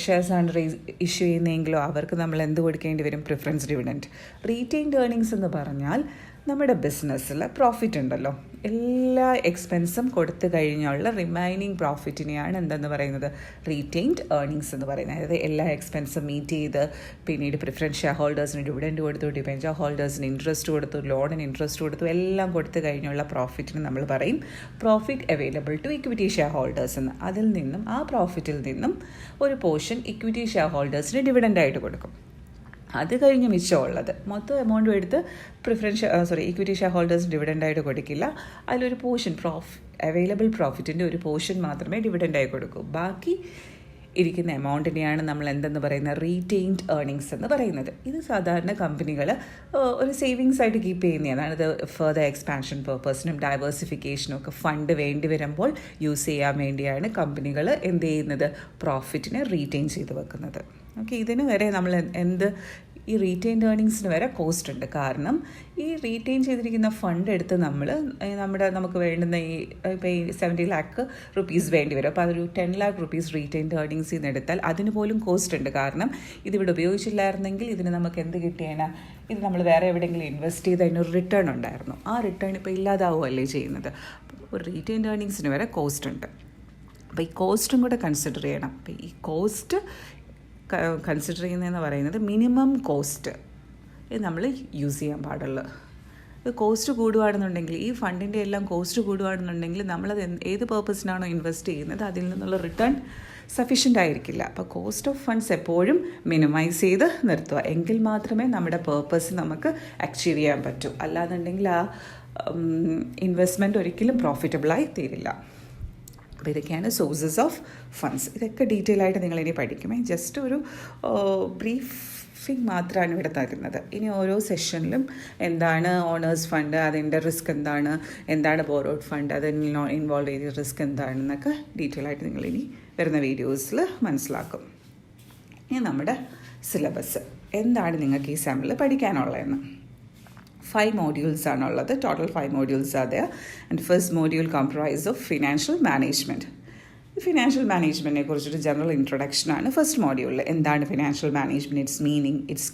ഷെയർസ് ആണ് ഇഷ്യൂ ചെയ്യുന്നതെങ്കിലോ അവർക്ക് നമ്മൾ എന്ത് കൊടുക്കേണ്ടി വരും? Preference dividend. റീറ്റെയിൻഡ് ഏർണിങ്സ് എന്ന് പറഞ്ഞാൽ നമ്മുടെ ബിസിനസ്സിൽ പ്രോഫിറ്റ് ഉണ്ടല്ലോ, എല്ലാ എക്സ്പെൻസും കൊടുത്തു കഴിഞ്ഞുള്ള റിമൈനിങ് പ്രോഫിറ്റിനെയാണ് എന്തെന്ന് പറയുന്നത്? റീറ്റെയിൻഡ് ഏർണിങ്സ് എന്ന് പറയുന്നത്. അതായത് എല്ലാ എക്സ്പെൻസും മീറ്റ് ചെയ്ത് പിന്നീട് പ്രിഫറൻസ് ഷെയർ ഹോൾഡേഴ്സിന് ഡിവിഡൻഡ് കൊടുത്തു, ഡിബെഞ്ചർ ഹോൾഡേഴ്സിന് ഇൻട്രസ്റ്റ് കൊടുത്തു, ലോണിന് ഇൻട്രസ്റ്റ് കൊടുത്തു, എല്ലാം കൊടുത്തു കഴിഞ്ഞുള്ള പ്രോഫിറ്റിന് നമ്മൾ പറയും profit available to equity shareholders എന്ന്. അതിൽ നിന്നും ആ പ്രോഫിറ്റിൽ നിന്നും ഒരു പോർഷൻ ഇക്വിറ്റി ഷെയർ ഹോൾഡേഴ്സിന് ഡിവിഡൻഡായിട്ട് കൊടുക്കും. അത് കഴിഞ്ഞ് മിച്ചമുള്ളത് മൊത്തം എമൗണ്ടും എടുത്ത് ഇക്വിറ്റി ഷെയർ ഹോൾഡേഴ്സ് ഡിവിഡൻഡായിട്ട് കൊടുക്കില്ല. അതിലൊരു പോർഷൻ അവൈലബിൾ പ്രോഫിറ്റിൻ്റെ ഒരു പോർഷൻ മാത്രമേ ഡിവിഡൻഡായി കൊടുക്കൂ. ബാക്കി ഇരിക്കുന്ന എമൗണ്ടിനെയാണ് നമ്മൾ എന്തെന്ന് പറയുന്നത്? റീറ്റെയിൻഡ് ഏർണിങ്സ് എന്ന് പറയുന്നത്. ഇത് സാധാരണ കമ്പനികൾ ഒരു സേവിങ്സ് ആയിട്ട് കീപ്പ് ചെയ്യുന്നതാണ്. ഇത് ഫർദർ എക്സ്പാൻഷൻ പർപ്പസിനും ഡൈവേഴ്സിഫിക്കേഷനും ഒക്കെ ഫണ്ട് വേണ്ടി വരുമ്പോൾ യൂസ് ചെയ്യാൻ വേണ്ടിയാണ് കമ്പനികൾ എന്ത് ചെയ്യുന്നത്? പ്രോഫിറ്റിനെ റീറ്റെയിൻ ചെയ്ത് വെക്കുന്നത്. ഓക്കെ, ഇതിന് വരെ നമ്മൾ ഈ റീറ്റെയിൻഡ് ഏർണിങ്സിന് വരെ കോസ്റ്റ് ഉണ്ട്. കാരണം ഈ റീറ്റെയിൻ ചെയ്തിരിക്കുന്ന ഫണ്ട് എടുത്ത് നമുക്ക് വേണ്ടുന്ന ഇപ്പോൾ ഈ 70 lakh rupees വേണ്ടി വരും. അപ്പോൾ അതൊരു 10 lakh rupees റീറ്റെയിൻഡ് ഏർണിങ്സിൽ നിന്ന് എടുത്താൽ അതിന് പോലും കോസ്റ്റ് ഉണ്ട്. കാരണം ഇതിവിടെ ഉപയോഗിച്ചില്ലായിരുന്നെങ്കിൽ ഇതിന് നമുക്ക് എന്ത് കിട്ടിയേന? ഇത് നമ്മൾ വേറെ എവിടെയെങ്കിലും ഇൻവെസ്റ്റ് ചെയ്ത് അതിനൊരു റിട്ടേൺ ഉണ്ടായിരുന്നു. ആ റിട്ടേൺ ഇപ്പോൾ ഇല്ലാതാവുകയല്ലേ ചെയ്യുന്നത്. ഒരു റീറ്റെയിൻഡ് ഏർണിങ്സിന് വരെ കോസ്റ്റ് ഉണ്ട്. അപ്പോൾ ഈ കോസ്റ്റും കൂടെ കൺസിഡർ ചെയ്യണം. അപ്പോൾ ഈ കോസ്റ്റ് കൺസിഡർ ചെയ്യുന്നതെന്ന് പറയുന്നത് മിനിമം കോസ്റ്റ് നമ്മൾ യൂസ് ചെയ്യാൻ പാടുള്ളൂ. കോസ്റ്റ് കൂടുകയാണെന്നുണ്ടെങ്കിൽ ഈ ഫണ്ടിൻ്റെ എല്ലാം കോസ്റ്റ് കൂടുകയാണെന്നുണ്ടെങ്കിൽ നമ്മളത് ഏത് പേർപ്പസിനാണോ ഇൻവെസ്റ്റ് ചെയ്യുന്നത് അതിൽ നിന്നുള്ള റിട്ടേൺ സഫീഷ്യൻ്റ് ആയിരിക്കില്ല. അപ്പോൾ കോസ്റ്റ് ഓഫ് ഫണ്ട്സ് എപ്പോഴും മിനിമൈസ് ചെയ്ത് നിർത്തുക, എങ്കിൽ മാത്രമേ നമ്മുടെ പേർപ്പസ് നമുക്ക് അച്ചീവ് ചെയ്യാൻ പറ്റൂ. അല്ലാന്നുണ്ടെങ്കിൽ ആ ഇൻവെസ്റ്റ്മെൻറ്റ് ഒരിക്കലും പ്രോഫിറ്റബിളായി തീരില്ല. അപ്പോൾ ഇതൊക്കെയാണ് സോഴ്സസ് ഓഫ് ഫണ്ട്സ്. ഇതൊക്കെ ഡീറ്റെയിൽ ആയിട്ട് നിങ്ങളിനി പഠിക്കുമേ. ജസ്റ്റ് ഒരു ബ്രീഫിംഗ് മാത്രമാണ് ഇവിടെ തരുന്നത്. ഇനി ഓരോ സെഷനിലും എന്താണ് ഓണേഴ്സ് ഫണ്ട്, അതിൻ്റെ റിസ്ക് എന്താണ് ബോറോഡ് ഫണ്ട്, അതിൽ ഇൻവോൾവ് ചെയ്ത റിസ്ക് എന്താണെന്നൊക്കെ ഡീറ്റെയിൽ ആയിട്ട് നിങ്ങളിനി വരുന്ന വീഡിയോസിൽ മനസ്സിലാക്കും. ഇനി നമ്മുടെ സിലബസ് എന്താണ് നിങ്ങൾക്ക് ഈ സെമ്മിൽ പഠിക്കാനുള്ളതെന്ന്. 5 modules ആണുള്ളത്. Total 5 modules are there. And first module comprises of financial management. Financial മാനേജ്മെൻറ്റിനെ കുറിച്ചൊരു ജനറൽ ഇൻട്രൊഡക്ഷൻ ആണ് ഫസ്റ്റ് മോഡ്യൂളിൽ. എന്താണ് financial management, its meaning, its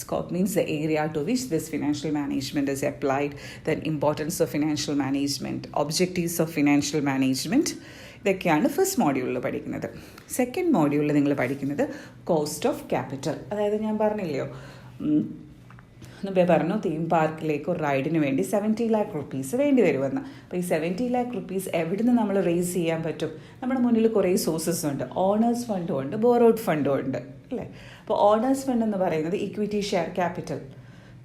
scope means the area to which this financial management is applied, then importance of financial management, objectives of financial management. ഇതൊക്കെയാണ് ഫസ്റ്റ് മോഡ്യൂളിൽ പഠിക്കുന്നത്. സെക്കൻഡ് മോഡ്യൂളിൽ നിങ്ങൾ പഠിക്കുന്നത് കോസ്റ്റ് ഓഫ് ക്യാപിറ്റൽ. അതായത് ഞാൻ പറഞ്ഞില്ലയോ, മുമ്പേ പറഞ്ഞു തീം പാർക്കിലേക്ക് ഒരു റൈഡിന് വേണ്ടി 70 lakh rupees വേണ്ടി വരുമെന്ന്. അപ്പോൾ ഈ 70 lakh rupees എവിടെ നിന്ന് നമ്മൾ റേസ് ചെയ്യാൻ പറ്റും? നമ്മുടെ മുന്നിൽ കുറേ സോഴ്സസ് ഉണ്ട്. ഓണേഴ്സ് ഫണ്ടും ഉണ്ട്, ബോറോഡ് ഫണ്ടും ഉണ്ട് അല്ലേ? അപ്പോൾ ഓണേഴ്സ് ഫണ്ട് എന്ന് പറയുന്നത് ഇക്വിറ്റി ഷെയർ ക്യാപിറ്റൽ,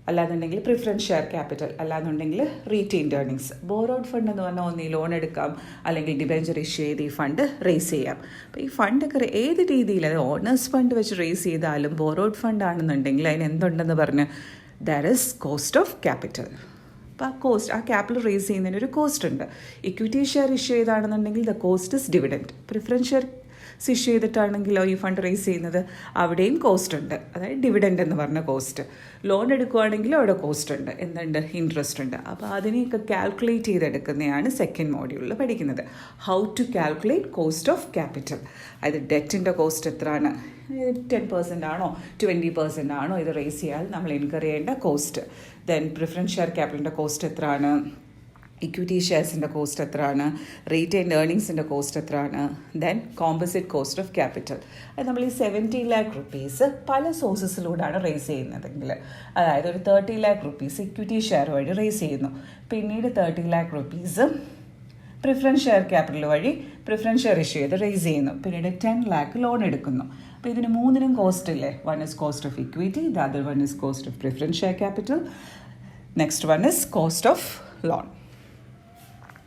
അല്ലാന്നുണ്ടെങ്കിൽ പ്രിഫറൻസ് ഷെയർ ക്യാപിറ്റൽ, അല്ലാന്നുണ്ടെങ്കിൽ റീറ്റെയിൻഡ് ഏർണിങ്സ്. ബോറോഡ് ഫണ്ട് എന്ന് പറഞ്ഞാൽ ഒന്നീ ലോൺ എടുക്കാം, അല്ലെങ്കിൽ ഡിബെഞ്ചർ ഇഷ്യൂ ചെയ്ത് ഈ ഫണ്ട് റേസ് ചെയ്യാം. അപ്പോൾ ഈ ഫണ്ടൊക്കെ ഏത് രീതിയിൽ, അത് ഓണേഴ്സ് ഫണ്ട് വെച്ച് റേസ് ചെയ്താലും ബോറോഡ് ഫണ്ട് ആണെന്നുണ്ടെങ്കിൽ അതിന് എന്തുണ്ടെന്ന് പറഞ്ഞ് there is cost of capital. അപ്പോൾ ആ ക്യാപിറ്റൽ റേസ് ചെയ്യുന്നതിന് ഒരു കോസ്റ്റ് ഉണ്ട്. ഇക്വിറ്റി ഷെയർ ഇഷ്യൂ ചെയ്താണെന്നുണ്ടെങ്കിൽ the cost is dividend. Preference share issue ചെയ്തിട്ടാണെങ്കിലോ ഈ ഫണ്ട് റേസ് ചെയ്യുന്നത്, അവിടെയും കോസ്റ്റ് ഉണ്ട്, അതായത് ഡിവിഡൻഡ് എന്ന് പറഞ്ഞ കോസ്റ്റ്. ലോൺ എടുക്കുകയാണെങ്കിലും അവിടെ കോസ്റ്റ് ഉണ്ട്, എന്തുണ്ട്, ഇൻട്രസ്റ്റ് ഉണ്ട്. അപ്പോൾ അതിനെയൊക്കെ കാൽക്കുലേറ്റ് ചെയ്തെടുക്കുന്നതാണ് സെക്കൻഡ് മോഡ്യൂളിൽ പഠിക്കുന്നത്. How to calculate cost of capital. അതായത് ഡെറ്റിൻ്റെ കോസ്റ്റ് എത്രയാണ്, 10% ആണോ 20% ആണോ ഇത് റേസ് ചെയ്യാൻ നമ്മൾ ഇൻകർ ചെയ്യേണ്ട കോസ്റ്റ്. ദെൻ പ്രിഫറൻസ് ഷെയർ ക്യാപിറ്റലിൻ്റെ കോസ്റ്റ് എത്രയാണ്, ഇക്വിറ്റി ഷെയർസിൻ്റെ കോസ്റ്റ് എത്രയാണ്, റീറ്റെയിൻഡ് ഏർണിങ്സിൻ്റെ കോസ്റ്റ് എത്രയാണ്, then composite cost of capital. അത് നമ്മൾ ഈ 70 lakh rupees പല സോഴ്സസിലൂടെയാണ് റേസ് ചെയ്യുന്നതെങ്കിൽ, അതായത് ഒരു 30 lakh rupees ഇക്വിറ്റി ഷെയർ വഴി റേസ് ചെയ്യുന്നു, പിന്നീട് 30 lakh rupees preference share capital വഴി പ്രിഫറൻസ് ഷെയർ ഇഷ്യൂ ചെയ്ത് റേസ് ചെയ്യുന്നു, പിന്നീട് 10 lakh ലോൺ എടുക്കുന്നു. അപ്പോൾ ഇതിന് മൂന്നിനും കോസ്റ്റ് ഇല്ലേ? One is cost of equity, the other one is cost of preference share capital, next one is cost of loan.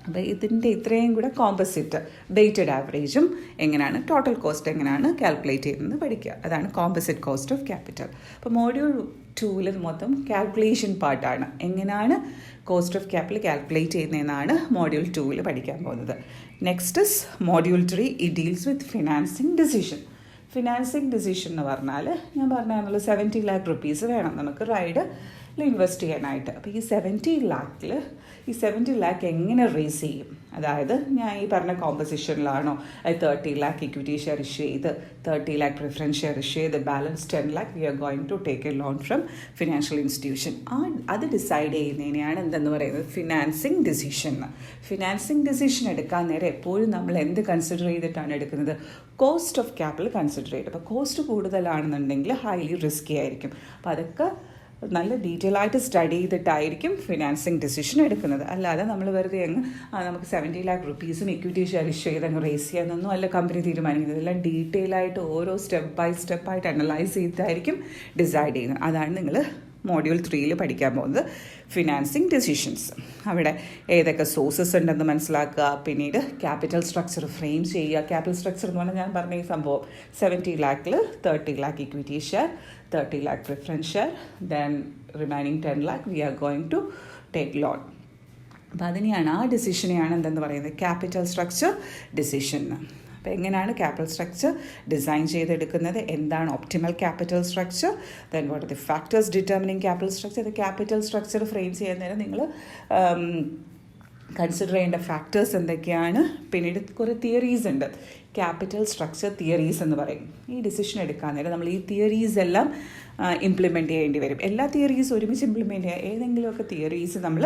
അപ്പോൾ ഇതിൻ്റെ ഇത്രയും കൂടെ കോമ്പസിറ്റ് വെയ്റ്റഡ് ആവറേജും എങ്ങനെയാണ്, ടോട്ടൽ കോസ്റ്റ് എങ്ങനെയാണ് കാൽക്കുലേറ്റ് ചെയ്യുന്നത് പഠിക്കുക. അതാണ് കോമ്പസിറ്റ് കോസ്റ്റ് ഓഫ് ക്യാപിറ്റൽ. അപ്പോൾ മോഡ്യൂൾ 2 മൊത്തം കാൽക്കുലേഷൻ പാർട്ടാണ്. എങ്ങനെയാണ് കോസ്റ്റ് ഓഫ് ക്യാപിറ്റൽ കാൽക്കുലേറ്റ് ചെയ്യുന്നതെന്നാണ് മോഡ്യൂൾ 2 പഠിക്കാൻ പോകുന്നത്. Next is module 3. It deals with financing decision. Financing decision എന്ന് പറഞ്ഞാൽ ഞാൻ പറഞ്ഞാൽ 70 lakh rupees വേണം നമുക്ക് റൈഡിൽ ഇൻവെസ്റ്റ് ചെയ്യാനായിട്ട്. അപ്പോൾ ഈ 70 lakh എങ്ങനെ റേസ് ചെയ്യും? അതായത് ഞാൻ ഈ പറഞ്ഞ കോമ്പസിഷനിലാണോ, അത് 30 lakh ഇക്വിറ്റി ഷെയർ ഇഷ്യൂ ചെയ്ത് 30 lakh പ്രിഫറൻസ് ഷെയർ ഇഷ്യൂ ചെയ്ത് balance 10 lakh we are going to take a loan from financial institution. അത് ഡിസൈഡ് ചെയ്യുന്നതിനെയാണ് എന്തെന്ന് പറയുന്നത്, ഫിനാൻസിങ് ഡിസിഷൻ. ഫിനാൻസിങ് ഡിസിഷൻ എടുക്കാൻ നേരം എപ്പോഴും നമ്മൾ എന്ത് കൺസിഡർ ചെയ്തിട്ടാണ് എടുക്കുന്നത്, കോസ്റ്റ് ഓഫ് ക്യാപിറ്റൽ കൺസിഡർ ചെയ്ത്. അപ്പോൾ കോസ്റ്റ് കൂടുതലാണെന്നുണ്ടെങ്കിൽ ഹൈലി റിസ്കി ആയിരിക്കും. അപ്പോൾ അതൊക്കെ നല്ല ഡീറ്റെയിൽ ആയിട്ട് സ്റ്റഡി ചെയ്തിട്ടായിരിക്കും ഫിനാൻസിങ് ഡിസിഷൻ എടുക്കുന്നത്. അല്ലാതെ നമ്മൾ വെറുതെ അങ്ങ് നമുക്ക് 70 lakh rupees equity share issue ചെയ്ത് അങ്ങ് റേസ് ചെയ്യാനൊന്നും അല്ല കമ്പനി തീരുമാനിക്കുന്നത്. ഇതെല്ലാം ഡീറ്റെയിൽ ആയിട്ട് ഓരോ സ്റ്റെപ്പ് ബൈ സ്റ്റെപ്പായിട്ട് അനലൈസ് ചെയ്തിട്ടായിരിക്കും ഡിസൈഡ് ചെയ്യുന്നത്. അതാണ് നിങ്ങൾ മോഡ്യൂൾ 3 പഠിക്കാൻ പോകുന്നത്, ഫിനാൻസിങ് ഡിസിഷൻസ്. അവിടെ ഏതൊക്കെ സോഴ്സസ് ഉണ്ടെന്ന് മനസ്സിലാക്കുക, പിന്നീട് ക്യാപിറ്റൽ സ്ട്രക്ചർ ഫ്രെയിം ചെയ്യുക. ക്യാപിറ്റൽ സ്ട്രക്ചർ എന്ന് പറഞ്ഞാൽ ഞാൻ പറഞ്ഞ ഈ സംഭവം 70 lakh 30 lakh equity share, 30 lakh preference share, then remaining 10 lakh we are going to take loan. അപ്പോൾ അതിനെയാണ്, ആ ഡിസിഷനെയാണ് എന്തെന്ന് പറയുന്നത്, ക്യാപിറ്റൽ സ്ട്രക്ചർ ഡിസിഷൻ. അപ്പോൾ എങ്ങനെയാണ് ക്യാപിറ്റൽ സ്ട്രക്ചർ ഡിസൈൻ ചെയ്തെടുക്കുന്നത്, എന്താണ് optimal capital structure, then what are the factors determining capital structure. അത് ക്യാപിറ്റൽ സ്ട്രക്ചർ ഫ്രെയിം ചെയ്യുന്നതിന് നിങ്ങൾ കൺസിഡർ ചെയ്യേണ്ട ഫാക്ടേഴ്സ് എന്തൊക്കെയാണ്. പിന്നീട് കുറേ തിയറീസ് ഉണ്ട്, ക്യാപിറ്റൽ സ്ട്രക്ചർ തിയറീസ് എന്ന് പറയും. ഈ ഡിസിഷൻ എടുക്കാൻ നേരം നമ്മൾ ഈ തിയറീസ് എല്ലാം ഇംപ്ലിമെൻറ്റ് ചെയ്യേണ്ടി വരും. എല്ലാ തിയറീസും ഒരുമിച്ച് ഇംപ്ലിമെൻറ്റ് ചെയ്യുക, ഏതെങ്കിലുമൊക്കെ തിയറീസ് നമ്മൾ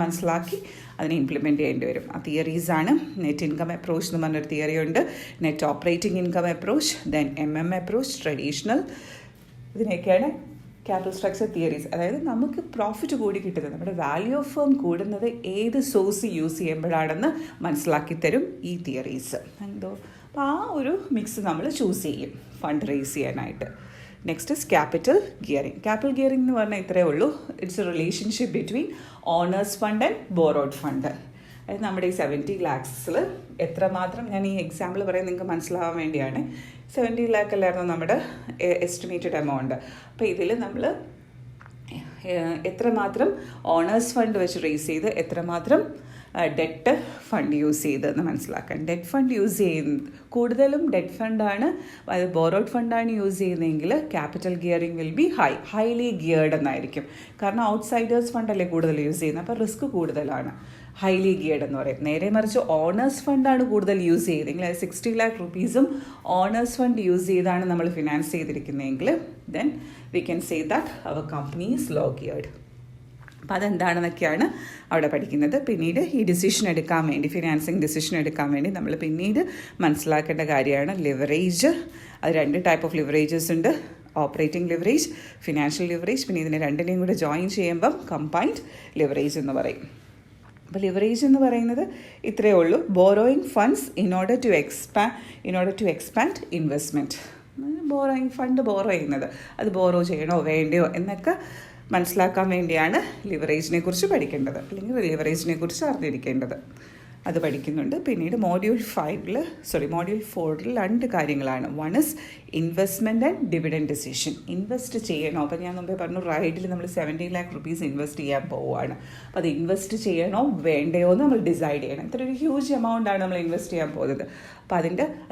മനസ്സിലാക്കി അതിനെ ഇംപ്ലിമെൻറ്റ് ചെയ്യേണ്ടി വരും. ആ തിയറീസാണ് നെറ്റ് ഇൻകം അപ്രോച്ച് എന്ന് പറഞ്ഞൊരു തിയറി ഉണ്ട്, net operating income approach, then MM approach, traditional. ഇതിനൊക്കെയാണ് ക്യാപിറ്റൽ സ്ട്രക്ചർ തിയറീസ്. അതായത് നമുക്ക് പ്രോഫിറ്റ് കൂടി കിട്ടുന്നത്, നമ്മുടെ വാല്യൂ ഓഫ് ഫേം കൂടുന്നത് ഏത് സോഴ്സ് യൂസ് ചെയ്യുമ്പോഴാണെന്ന് മനസ്സിലാക്കി തരും ഈ തിയറീസ്. എന്തോ അപ്പോൾ ആ ഒരു മിക്സ് നമ്മൾ ചൂസ് ചെയ്യും ഫണ്ട് റേസ് ചെയ്യാനായിട്ട്. Next is capital gearing. Capital gearing എന്ന് പറഞ്ഞാൽ ഇത്രയേ ഉള്ളൂ. It's a relationship between owners fund and borrowed fund. അതായത് നമ്മുടെ ഈ 70 lakhs എത്രമാത്രം, ഞാൻ ഈ എക്സാമ്പിൾ പറയാൻ നിങ്ങൾക്ക് മനസ്സിലാവാൻ വേണ്ടിയാണ്, 70 lakh അല്ലായിരുന്നു നമ്മുടെ എസ്റ്റിമേറ്റഡ് എമൗണ്ട്. അപ്പോൾ ഇതിൽ നമ്മൾ എത്രമാത്രം ഓണേഴ്സ് ഫണ്ട് വെച്ച് റേസ് ചെയ്ത് എത്രമാത്രം ഡെറ്റ് ഫണ്ട് യൂസ് ചെയ്തതെന്ന് മനസ്സിലാക്കാൻ. ഡെറ്റ് ഫണ്ട് യൂസ് ചെയ്യുന്നത് കൂടുതലും ഡെറ്റ് ഫണ്ടാണ്, അത് ബോറോഡ് ഫണ്ടാണ് യൂസ് ചെയ്യുന്നതെങ്കിൽ capital gearing will be highly geared എന്നായിരിക്കും. കാരണം ഔട്ട്സൈഡേഴ്സ് ഫണ്ടല്ലേ കൂടുതൽ യൂസ് ചെയ്യുന്നത്, അപ്പോൾ റിസ്ക് കൂടുതലാണ്, ഹൈലി ഗിയർഡ് എന്ന് പറയും. നേരെ മറിച്ച് ഓണേഴ്സ് ഫണ്ടാണ് കൂടുതൽ യൂസ് ചെയ്തതെങ്കിൽ, അത് 60 lakh rupees owners fund use ചെയ്താണ് നമ്മൾ ഫിനാൻസ് ചെയ്തിരിക്കുന്നതെങ്കിൽ, then we can say that our company is low geared. അപ്പോൾ അതെന്താണെന്നൊക്കെയാണ് അവിടെ പഠിക്കുന്നത്. പിന്നീട് ഈ ഡിസിഷൻ എടുക്കാൻ വേണ്ടി, ഫിനാൻസിങ് ഡിസിഷൻ എടുക്കാൻ വേണ്ടി നമ്മൾ പിന്നീട് മനസ്സിലാക്കേണ്ട കാര്യമാണ് ലിവറേജ്. അത് 2 ടൈപ്പ് ഓഫ് ലിവറേജസ് ഉണ്ട്, ഓപ്പറേറ്റിംഗ് ലിവറേജ്, ഫിനാൻഷ്യൽ ലിവറേജ്. പിന്നെ ഇതിനെ രണ്ടിനെയും കൂടെ ജോയിൻ ചെയ്യുമ്പം കമ്പൈൻഡ് ലിവറേജ് എന്ന് പറയും. അപ്പോൾ ലിവറേജ് എന്ന് പറയുന്നത് ഇത്രയേ ഉള്ളൂ, borrowing funds in order to expand investment. Fund borrow ചെയ്യുന്നത്. അത് ബോറോ ചെയ്യണോ വേണ്ടയോ എന്നൊക്കെ മനസ്സിലാക്കാൻ വേണ്ടിയാണ് ലിവറേജിനെ കുറിച്ച് പഠിക്കേണ്ടത്, അല്ലെങ്കിൽ ലിവറേജിനെ കുറിച്ച് അറിഞ്ഞിരിക്കേണ്ടത്. അത് പഠിക്കുന്നുണ്ട്. പിന്നീട് മോഡ്യൂൾ 4 രണ്ട് കാര്യങ്ങളാണ്. One is investment and dividend decision. Invest ചെയ്യണോ, അപ്പോൾ ഞാൻ മുമ്പേ പറഞ്ഞു റൈഡിൽ നമ്മൾ 17 lakh rupees ഇൻവെസ്റ്റ് ചെയ്യാൻ പോവുകയാണ്. അപ്പോൾ അത് ഇൻവെസ്റ്റ് ചെയ്യണോ വേണ്ടയോ എന്ന് നമ്മൾ ഡിസൈഡ് ചെയ്യണം. ഇത്ര ഒരു ഹ്യൂജ് എമൗണ്ടാണ് നമ്മൾ ഇൻവെസ്റ്റ് ചെയ്യാൻ പോകുന്നത്. അപ്പോൾ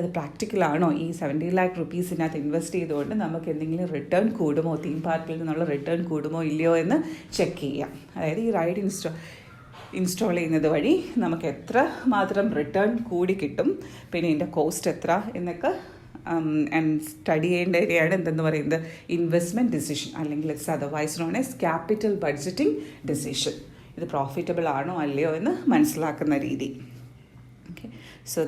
അത് പ്രാക്ടിക്കലാണോ, ഈ 17 lakh rupeesനകത്ത് ഇൻവെസ്റ്റ് ചെയ്തുകൊണ്ട് നമുക്ക് എന്തെങ്കിലും റിട്ടേൺ കൂടുമോ, തീം പാർക്കിൽ നിന്നുള്ള റിട്ടേൺ കൂടുമോ ഇല്ലയോ എന്ന് ചെക്ക് ചെയ്യാം. അതായത് ഈ റൈഡ് ഇൻസ്റ്റാൾ ചെയ്യുന്നത് വഴി നമുക്ക് എത്ര മാത്രം റിട്ടേൺ കൂടി കിട്ടും, പിന്നെ ഇതിൻ്റെ കോസ്റ്റ് എത്ര എന്നൊക്കെ സ്റ്റഡി ചെയ്യേണ്ട ഏരിയയാണ് എന്തെന്ന് പറയുന്നത് ഇൻവെസ്റ്റ്മെൻറ്റ് ഡിസിഷൻ, അല്ലെങ്കിൽ it's otherwise known as capital budgeting decision. ഇത് പ്രോഫിറ്റബിൾ ആണോ അല്ലയോ എന്ന് മനസ്സിലാക്കുന്ന രീതി. Okay, so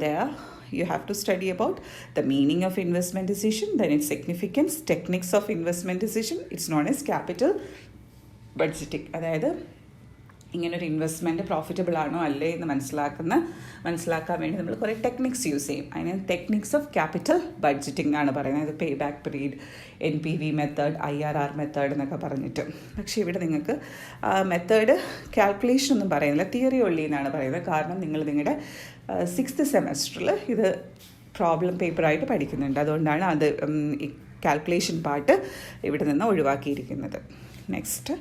you have to study about the meaning of investment decision, then its significance, techniques of investment decision. It's known as capital budgeting. അതായത് ഇങ്ങനൊരു ഇൻവെസ്റ്റ്മെൻറ്റ് പ്രോഫിറ്റബിൾ ആണോ അല്ലേ എന്ന് മനസ്സിലാക്കാൻ വേണ്ടി നമ്മൾ കുറേ ടെക്നിക്സ് യൂസ് ചെയ്യും. അതിന് ടെക്നിക്സ് ഓഫ് ക്യാപിറ്റൽ ബഡ്ജറ്റിംഗ് ആണ് പറയുന്നത്. Pay back period, NPV method, IRR method എന്നൊക്കെ പറഞ്ഞിട്ട്. പക്ഷേ ഇവിടെ നിങ്ങൾക്ക് മെത്തേഡ് കാൽക്കുലേഷൻ ഒന്നും പറയുന്നില്ല, തിയറി ഉള്ളി എന്നാണ് പറയുന്നത്. കാരണം നിങ്ങൾ നിങ്ങളുടെ 6th സെമസ്റ്ററിൽ ഇത് പ്രോബ്ലം പേപ്പറായിട്ട് പഠിക്കുന്നുണ്ട്. അതുകൊണ്ടാണ് അത് ഈ കാൽക്കുലേഷൻ പാർട്ട് ഇവിടെ നിന്ന് ഒഴിവാക്കിയിരിക്കുന്നത്. Next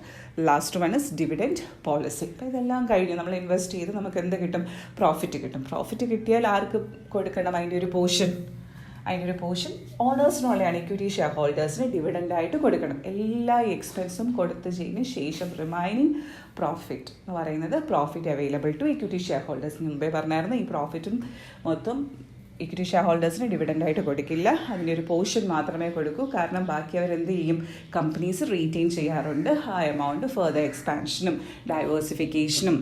last one is dividend policy. അപ്പോൾ ഇതെല്ലാം കഴിഞ്ഞ് നമ്മൾ ഇൻവെസ്റ്റ് ചെയ്ത് നമുക്ക് എന്ത് കിട്ടും, പ്രോഫിറ്റ് കിട്ടും. പ്രോഫിറ്റ് കിട്ടിയാൽ ആർക്ക് കൊടുക്കണം, അതിൻ്റെ ഒരു പോർഷൻ ഓണേഴ്സിനുള്ളതാണ്, ഇക്വിറ്റി ഷെയർ ഹോൾഡേഴ്സിന് ഡിവിഡൻ്റായിട്ട് കൊടുക്കണം. എല്ലാ എക്സ്പെൻസും കൊടുത്തതിന് ശേഷം റിമൈനിങ് പ്രോഫിറ്റ് എന്ന് പറയുന്നത് profit available to equity shareholders. മുമ്പേ പറഞ്ഞായിരുന്നു ഈ പ്രോഫിറ്റും മൊത്തം ഇക്വിറ്റി ഷെയർ ഹോൾഡേഴ്സിന് ഡിവിഡൻ്റായിട്ട് കൊടുക്കില്ല, അതിൻ്റെ ഒരു പോർഷൻ മാത്രമേ കൊടുക്കൂ. കാരണം ബാക്കി അവരെന്ത് ചെയ്യും, കമ്പനീസ് റീറ്റെയിൻ ചെയ്യാറുണ്ട്. ആ എമൗണ്ട് ഫർദർ എക്സ്പാൻഷനും ഡൈവേഴ്സിഫിക്കേഷനും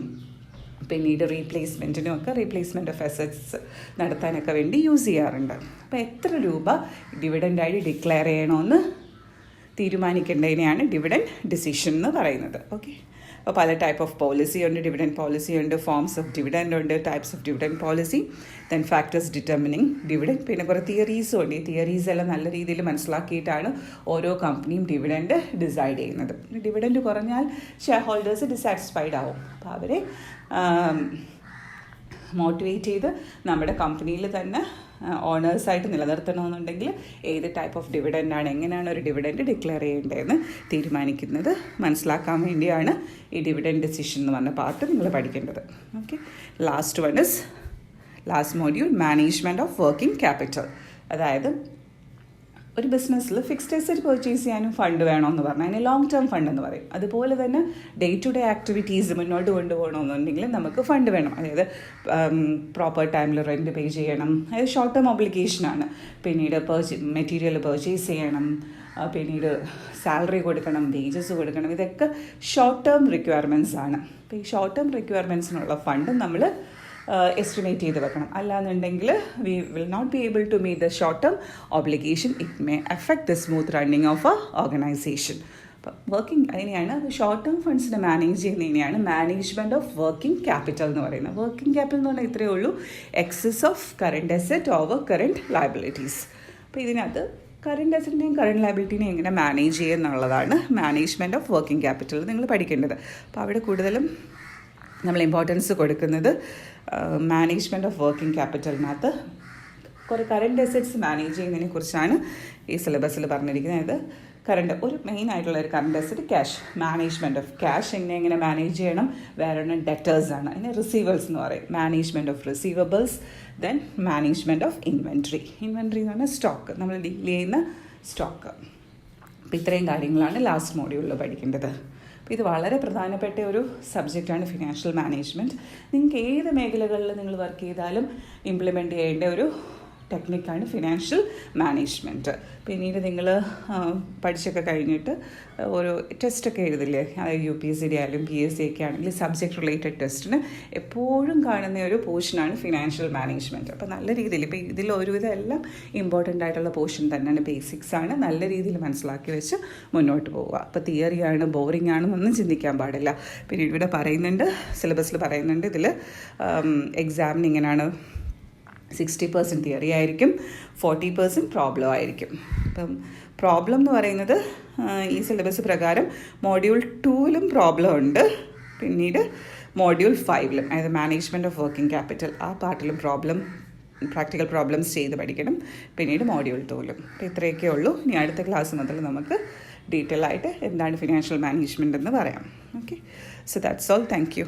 പിന്നീട് റീപ്ലേസ്മെൻറ്റിനും ഒക്കെ, റീപ്ലേസ്മെൻറ്റ് ഓഫ് അസറ്റ്സ് നടത്താനൊക്കെ വേണ്ടി യൂസ് ചെയ്യാറുണ്ട്. അപ്പോൾ എത്ര രൂപ ഡിവിഡൻ്റായിട്ട് ഡിക്ലെയർ ചെയ്യണമെന്ന് തീരുമാനിക്കേണ്ടതിനെയാണ് ഡിവിഡൻഡ് ഡിസിഷൻ എന്ന് പറയുന്നത്. ഓക്കെ, അപ്പോൾ പല ടൈപ്പ് ഓഫ് പോളിസി ഉണ്ട്, ഡിവിഡൻഡ് പോളിസി ഉണ്ട്, ഫോംസ് ഓഫ് ഡിവിഡൻഡ് ഉണ്ട്, types of dividend policy, then factors determining dividend, പിന്നെ കുറേ തിയറീസും ഉണ്ട്. ഈ തിയറീസ് എല്ലാം നല്ല രീതിയിൽ മനസ്സിലാക്കിയിട്ടാണ് ഓരോ കമ്പനിയും ഡിവിഡൻഡ് ഡിസൈഡ് ചെയ്യുന്നത്. ഡിവിഡൻഡ് കുറഞ്ഞാൽ ഷെയർ ഹോൾഡേഴ്സ് ഡിസാറ്റിസ്ഫൈഡ് ആവും. അപ്പോൾ അവരെ മോട്ടിവേറ്റ് ചെയ്ത് നമ്മുടെ കമ്പനിയിൽ തന്നെ ഓണേഴ്സായിട്ട് നിലനിർത്തണമെന്നുണ്ടെങ്കിൽ ഏത് ടൈപ്പ് ഓഫ് ഡിവിഡൻ്റാണ്, എങ്ങനെയാണ് ഒരു ഡിവിഡൻഡ് ഡിക്ലെയർ ചെയ്യേണ്ടതെന്ന് തീരുമാനിക്കുന്നത് മനസ്സിലാക്കാൻ വേണ്ടിയാണ് ഈ ഡിവിഡൻഡ് ഡിസിഷൻ എന്ന് പറഞ്ഞ പാർട്ട് നിങ്ങൾ പഠിക്കേണ്ടത്. Okay, last module management of working capital. അതായത് ഒരു ബിസിനസ്സിൽ ഫിക്സ്ഡ് അസറ്റ് പർച്ചേസ് ചെയ്യാനും ഫണ്ട് വേണമെന്ന് പറഞ്ഞാൽ അതിന് ലോങ് ടേം ഫണ്ട് എന്ന് പറയും. അതുപോലെ തന്നെ ഡേ ടു ഡേ ആക്ടിവിറ്റീസ് മുന്നോട്ട് കൊണ്ടുപോകണമെന്നുണ്ടെങ്കിൽ നമുക്ക് ഫണ്ട് വേണം. അതായത് പ്രോപ്പർ ടൈമിൽ റെൻറ്റ് പേ ചെയ്യണം, അതായത് ഷോർട്ട് ടേം ഒബ്ലിഗേഷനാണ്. പിന്നീട് മെറ്റീരിയൽ പർച്ചേസ് ചെയ്യണം, പിന്നീട് സാലറി കൊടുക്കണം, വേജസ് കൊടുക്കണം. ഇതൊക്കെ ഷോർട്ട് ടേം റിക്വയർമെൻറ്റ്സ് ആണ്. അപ്പോൾ ഈ ഷോർട്ട് ടേം റിക്വയർമെൻറ്റ്സിനുള്ള ഫണ്ട് നമ്മൾ എസ്റ്റിമേറ്റ് ചെയ്ത് വെക്കണം. അല്ലാന്നുണ്ടെങ്കിൽ we will not be able to meet the short term obligation. It may affect the smooth running of a organisation. അപ്പം വർക്കിംഗ് അതിനെയാണ് ഷോർട്ട് ടേം ഫണ്ട്സിനെ മാനേജ് ചെയ്യുന്നതിനെയാണ് മാനേജ്മെൻറ്റ് ഓഫ് വർക്കിംഗ് ക്യാപിറ്റൽ എന്ന് പറയുന്നത്. വർക്കിംഗ് ക്യാപിറ്റൽ എന്ന് പറഞ്ഞാൽ ഇത്രയേ ഉള്ളൂ, excess of current asset over current liabilities. അപ്പോൾ ഇതിനകത്ത് കറണ്ട് അസറ്റിനെയും കറണ്ട് ലയബിലിറ്റിനെയും എങ്ങനെ മാനേജ് ചെയ്യുക എന്നുള്ളതാണ് മാനേജ്മെൻറ്റ് ഓഫ് വർക്കിംഗ് ക്യാപിറ്റൽ നിങ്ങൾ പഠിക്കേണ്ടത്. അപ്പോൾ അവിടെ കൂടുതലും നമ്മൾ ഇമ്പോർട്ടൻസ് കൊടുക്കുന്നത് മാനേജ്മെൻറ്റ് ഓഫ് വർക്കിംഗ് ക്യാപിറ്റലിനകത്ത് കുറേ കറണ്ട് അസറ്റ്സ് മാനേജ് ചെയ്യുന്നതിനെ കുറിച്ചാണ് ഈ സിലബസിൽ പറഞ്ഞിരിക്കുന്നത്. ഒരു മെയിൻ ആയിട്ടുള്ള ഒരു current asset cash, management of cash എങ്ങനെ മാനേജ് ചെയ്യണം. വേറെ ഡെറ്റേഴ്സാണ്, അതിന് റിസീവേഴ്സ് എന്ന് പറയും. Management of receivables, then management of inventory എന്ന് പറഞ്ഞാൽ സ്റ്റോക്ക്, നമ്മൾ ഡീൽ ചെയ്യുന്ന സ്റ്റോക്ക്. അപ്പോൾ ഇത്രയും കാര്യങ്ങളാണ് ലാസ്റ്റ് മോഡ്യൂളിൽ പഠിക്കേണ്ടത്. അപ്പോൾ ഇത് വളരെ പ്രധാനപ്പെട്ട ഒരു സബ്ജക്റ്റാണ് ഫിനാൻഷ്യൽ മാനേജ്മെൻറ്റ്. നിങ്ങൾക്ക് ഏത് മേഖലകളിൽ നിങ്ങൾ വർക്ക് ചെയ്താലും ഇംപ്ലിമെൻറ്റ് ചെയ്യേണ്ട ഒരു ടെക്നിക്കാണ് ഫിനാൻഷ്യൽ മാനേജ്മെൻറ്റ്. പിന്നീട് നിങ്ങൾ പഠിച്ചൊക്കെ കഴിഞ്ഞിട്ട് ഒരു ടെസ്റ്റൊക്കെ എഴുതില്ലേ, അതായത് UPSC ആയാലും PSC ഒക്കെ ആണെങ്കിൽ സബ്ജക്റ്റ് റിലേറ്റഡ് ടെസ്റ്റിന് എപ്പോഴും കാണുന്ന ഒരു പോർഷനാണ് ഫിനാൻഷ്യൽ മാനേജ്മെൻറ്റ്. അപ്പോൾ നല്ല രീതിയിൽ ഇപ്പോൾ ഇതിൽ ഒരുവിധം എല്ലാം ഇമ്പോർട്ടൻ്റ് ആയിട്ടുള്ള പോർഷൻ തന്നെയാണ്, ബേസിക്സ് ആണ്. നല്ല രീതിയിൽ മനസ്സിലാക്കി വെച്ച് മുന്നോട്ട് പോവുക. അപ്പോൾ തിയറിയാണ്, ബോറിംഗ് ആണെന്നൊന്നും ചിന്തിക്കാൻ പാടില്ല. പിന്നെ ഇവിടെ പറയുന്നുണ്ട്, സിലബസിൽ പറയുന്നുണ്ട് ഇതിൽ എക്സാമിന് ഇങ്ങനെയാണ് 60% തിയറി ആയിരിക്കും, 40% പ്രോബ്ലം ആയിരിക്കും. അപ്പം പ്രോബ്ലം എന്ന് പറയുന്നത് ഈ സിലബസ് പ്രകാരം മോഡ്യൂൾ 2-ലും പ്രോബ്ലം ഉണ്ട്, പിന്നീട് മോഡ്യൂൾ 5-ലും അതായത് മാനേജ്മെൻറ്റ് ഓഫ് വർക്കിംഗ് ക്യാപിറ്റൽ ആ പാർട്ടിലും പ്രാക്ടിക്കൽ പ്രോബ്ലംസ് ചെയ്ത് പഠിക്കണം, പിന്നീട് മോഡ്യൂൾ 2-ലും. അപ്പോൾ ഇത്രയൊക്കെ ഉള്ളൂ. ഇനി അടുത്ത ക്ലാസ് മുതൽ നമുക്ക് ഡീറ്റെയിൽ ആയിട്ട് എന്താണ് ഫിനാൻഷ്യൽ മാനേജ്മെൻറ്റ് എന്ന് പറയാം. Okay, so that's all. Thank you.